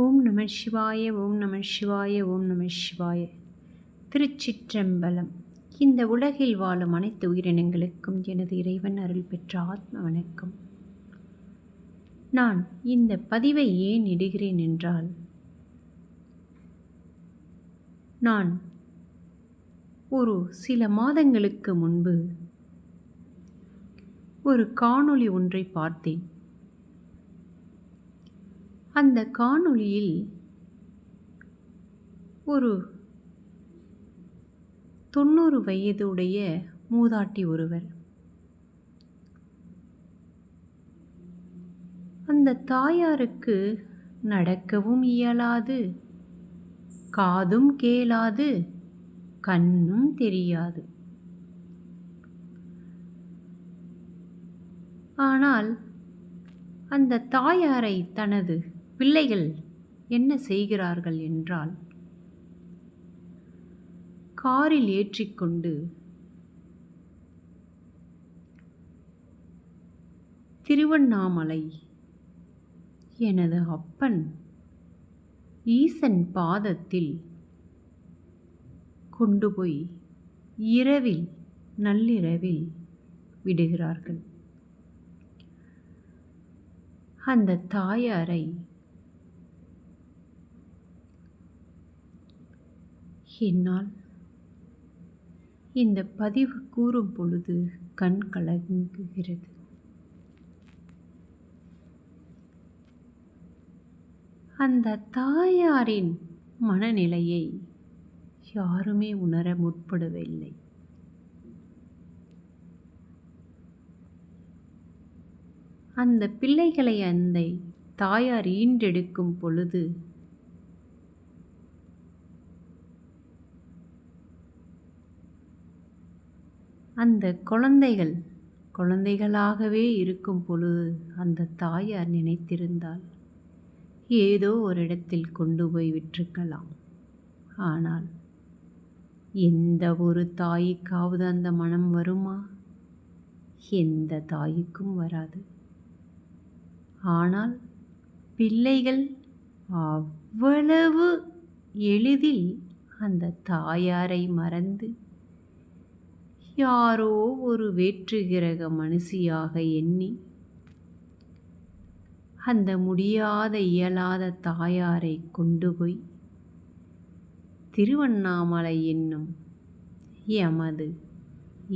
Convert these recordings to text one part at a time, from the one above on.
ஓம் நம சிவாய ஓம் நம சிவாய ஓம் நம சிவாய. திருச்சிற்றம்பலம். இந்த உலகில் வாழும் அனைத்து உயிரினங்களுக்கும் எனது இறைவன் அருள் பெற்ற ஆத்ம வணக்கம். நான் இந்த பதிவை ஏன் இடுகிறேன் என்றால், நான் ஒரு சில மாதங்களுக்கு முன்பு ஒரு காணொளி ஒன்றை பார்த்தேன். அந்த காணொளியில் ஒரு 90 வயதுடைய மூதாட்டி ஒருவர், அந்த தாயாருக்கு நடக்கவும் இயலாது, காதும் கேளாது, கண்ணும் தெரியாது. ஆனால் அந்த தாயாரை தனது பிள்ளைகள் என்ன செய்கிறார்கள் என்றால், காரில் ஏற்றிக்கொண்டு திருவண்ணாமலை எனது அப்பன் ஈசன் பாதத்தில் கொண்டு போய் நள்ளிரவில் விடுகிறார்கள். அந்த தாயாரை என்னால் இந்த பதிவு கூறும் பொழுது கண் கலங்குகிறது. அந்த தாயாரின் மனநிலையை யாருமே உணர முற்படவில்லை. அந்த பிள்ளைகளை அந்த தாயார் ஈன்றெடுக்கும் பொழுது அந்த குழந்தைகளாகவே இருக்கும் பொழுது அந்த தாயார் நினைத்திருந்தால் ஏதோ ஒரு இடத்தில் கொண்டு போய் விட்டிருக்கலாம். ஆனால் எந்த ஒரு தாய்க்காவது அந்த மனம் வருமா? எந்த தாய்க்கும் வராது. ஆனால் பிள்ளைகள் அவ்வளவு எளிதில் அந்த தாயாரை மறந்து யாரோ ஒரு வேற்று கிரக மனுஷியாக எண்ணி அந்த முடியாத இயலாத தாயாரை கொண்டு போய் திருவண்ணாமலை என்னும் எமது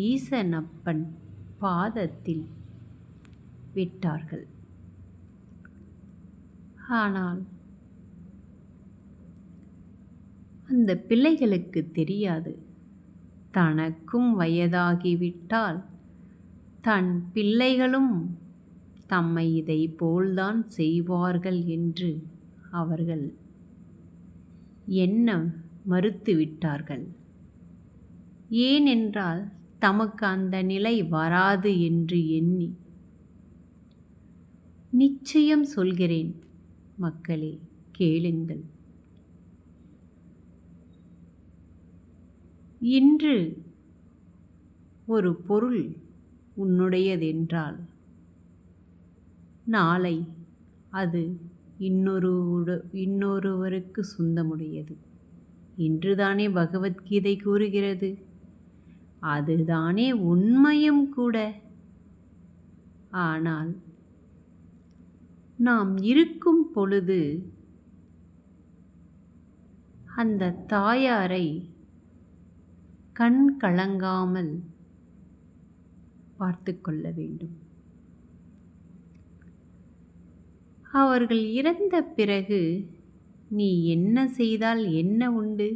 ஈசனப்பன் பாதத்தில் விட்டார்கள். ஆனால் அந்த பிள்ளைகளுக்கு தெரியாது, தனக்கும் வயதாகிவிட்டால் தன் பிள்ளைகளும் தம்மை இதை போல்தான் செய்வார்கள் என்று அவர்கள் எண்ண மறுத்துவிட்டார்கள். ஏனென்றால் தமக்கு அந்த நிலை வராது என்று எண்ணி. நிச்சயம் சொல்கிறேன் மக்களே, கேளுங்கள். இன்று ஒரு பொருள் உன்னுடையதென்றால் நாளை அது இன்னொருவருக்கு சொந்தமுடையது. இன்றுதானே பகவத்கீதை கூறுகிறது. அதுதானே உண்மையும் கூட. ஆனால் நாம் இருக்கும் பொழுது அந்த தாயாரை கண் கலங்காமல் பார்த்து கொள்ள வேண்டும். அவர்கள் இறந்த பிறகு நீ என்ன செய்தால் என்ன உண்டு?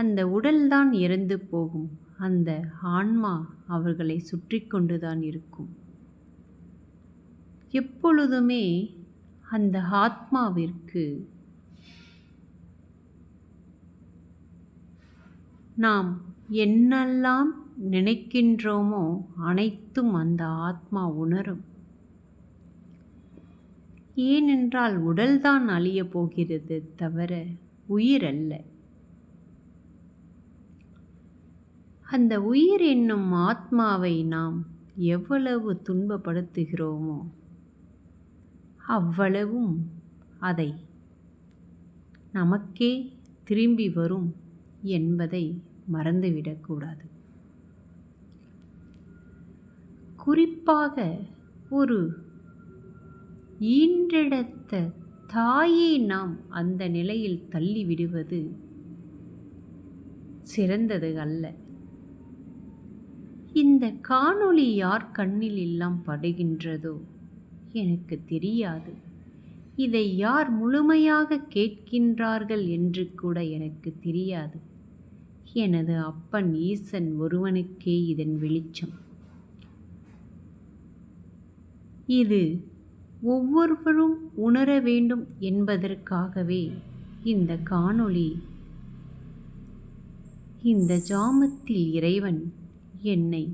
அந்த உடல்தான் இறந்து போகும். அந்த ஆன்மா அவர்களை சுற்றி கொண்டுதான் இருக்கும். எப்பொழுதுமே அந்த ஆத்மாவிற்கு நாம் என்னெல்லாம் நினைக்கின்றோமோ அனைத்தும் அந்த ஆத்மா உணரும். ஏனென்றால் உடல்தான் அழியப் போகிறது தவிர உயிர் அல்ல. அந்த உயிர் என்னும் ஆத்மாவை நாம் எவ்வளவு துன்பப்படுத்துகிறோமோ அவ்வளவும் அதை நமக்கே திரும்பி வரும் என்பதை மறந்துவிடக்கூடாது. குறிப்பாக ஒரு ஈன்றெடுத்த தாயை நாம் அந்த நிலையில் தள்ளிவிடுவது சிறந்தது அல்ல. இந்த காணொளி யார் கண்ணில் எல்லாம் படுகின்றதோ எனக்கு தெரியாது. இதை யார் முழுமையாக கேட்கின்றார்கள் என்று கூட எனக்கு தெரியாது. எனது அப்பன் ஈசன் ஒருவனுக்கே இதன் வெளிச்சம். இது ஒவ்வொருவரும் உணர வேண்டும் என்பதற்காகவே இந்த காணொளி. இந்த ஜாமத்தில் இறைவன் என்னை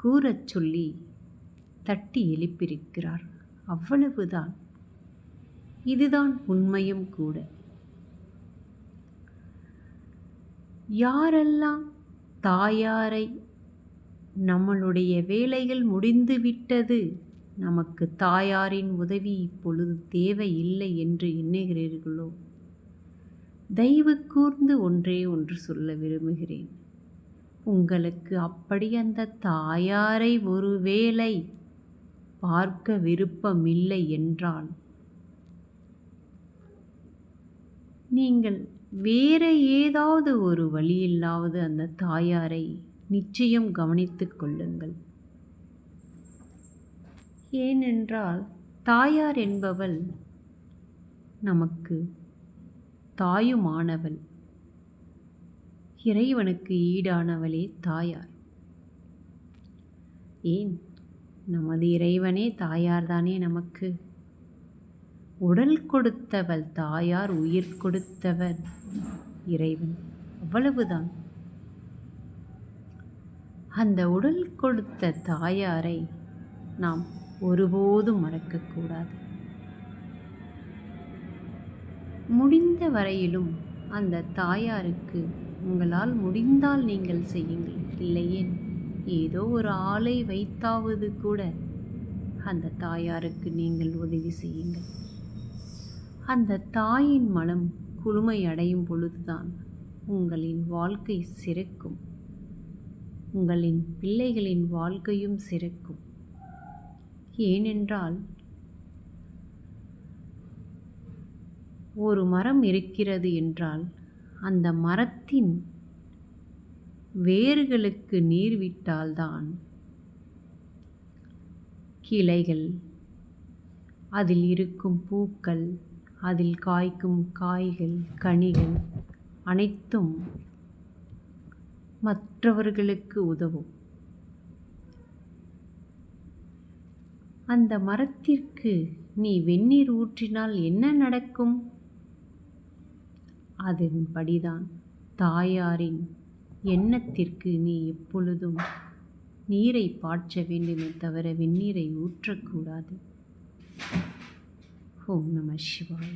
கூறச் சொல்லி தட்டி எழுப்பியிருக்கிறார். அவ்வளவுதான். இதுதான் உண்மையும் கூட. யாரெல்லாம் தாயாரை நம்மளுடைய வேலைகள் முடிந்துவிட்டது, நமக்கு தாயாரின் உதவி இப்பொழுது தேவையில்லை என்று எண்ணுகிறீர்களோ, தயவு கூர்ந்து ஒன்றே ஒன்று சொல்ல விரும்புகிறேன். உங்களுக்கு அப்படி அந்த தாயாரை ஒருவேளை பார்க்க விருப்பமில்லை என்றால், நீங்கள் வேறு ஏதாவது ஒரு வழியில்லாவது அந்த தாயாரை நிச்சயம் கவனித்துக் கொள்ளுங்கள். ஏனென்றால் தாயார் என்பவள் நமக்கு தாயுமானவள். இறைவனுக்கு ஈடானவளே தாயார். ஏன், நமது இறைவனே தாயார்தானே நமக்கு. உடல் கொடுத்தவள் தாயார், உயிர் கொடுத்தவர் இறைவன். அவ்வளவுதான். அந்த உடல் கொடுத்த தாயாரை நாம் ஒருபோதும் மறக்கக்கூடாது. முடிந்த வரையிலும் அந்த தாயாருக்கு உங்களால் முடிந்தால் நீங்கள் செய்யுங்கள். இல்லையேன் ஏதோ ஒரு ஆளை வைத்தாவது கூட அந்த தாயாருக்கு நீங்கள் உதவி செய்யுங்கள். அந்த தாயின் மனம் குளுமை அடையும் பொழுதுதான் உங்களின் வாழ்க்கை சிறக்கும். உங்களின் பிள்ளைகளின் வாழ்க்கையும் சிறக்கும். ஏனென்றால் ஒரு மரம் இருக்கிறது என்றால் அந்த மரத்தின் வேர்களுக்கு நீர் விட்டால்தான் கிளைகள், அதில் இருக்கும் பூக்கள், அதில் காய்க்கும் காய்கள், கனிகள் அனைத்தும் மற்றவர்களுக்கு உதவும். அந்த மரத்திற்கு நீ வெந்நீர் ஊற்றினால் என்ன நடக்கும்? அதன்படிதான் தாயாரின் எண்ணத்திற்கு நீ எப்பொழுதும் நீரை பாய்ச்ச வேண்டுமே தவிர வெந்நீரை ஊற்றக்கூடாது. ஓம் நம சிவாய.